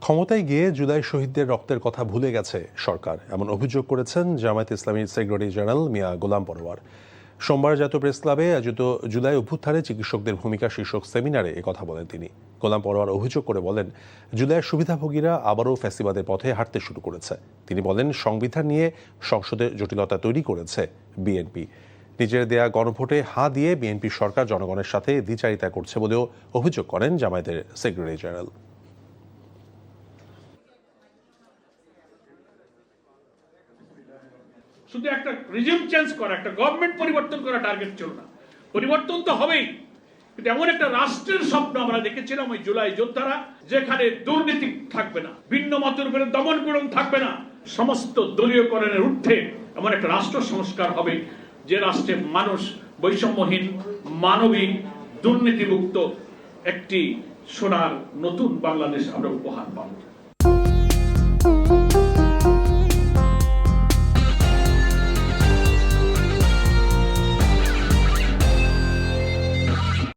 ক্ষমতায় গিয়ে জুলাই শহীদদের রক্তের কথা ভুলে গেছে সরকার, এমন অভিযোগ করেছেন জামায়াত ইসলামীর সেক্রেটারি জেনারেল মিয়া গোলাম পরোয়ার। সোমবার জাতীয় প্রেস ক্লাবে আয়োজিত জুলাই অভ্যুত্থানে চিকিৎসকদের ভূমিকা শীর্ষক সেমিনারে একথা বলেন তিনি। গোলাম পরোয়ার অভিযোগ করে বলেন, জুলাইয়ের সুবিধাভোগীরা আবারও ফ্যাসিবাদের পথে হাঁটতে শুরু করেছে। তিনি বলেন, সংবিধান নিয়ে সংসদে জটিলতা তৈরি করেছে বিএনপি। নিজের দেয়া গণভোটে হাঁ দিয়ে বিএনপি সরকার জনগণের সাথে দ্বিচারিতা করছে বলেও অভিযোগ করেন জামায়াতের সেক্রেটারি জেনারেল। শুধু একটা রিজিম চেঞ্জ করা, একটা গভর্নমেন্ট পরিবর্তন করা টার্গেট ছিল না। পরিবর্তন তো হবেই, কিন্তু এমন একটা রাষ্ট্রের স্বপ্ন আমরা দেখেছিলাম ওই জুলাই যোদ্ধারা, যেখানে দুর্নীতি থাকবে না, ভিন্ন মতের উপরে দমন পীড়ন থাকবে না, সমস্ত দলীয়করণের ঊর্ধ্বে এমন একটা রাষ্ট্র সংস্কার হবে যে রাষ্ট্রে মানুষ বৈষম্যহীন, মানবিক, দুর্নীতিমুক্ত একটি সোনার নতুন বাংলাদেশ আমরা উপহার পাবো।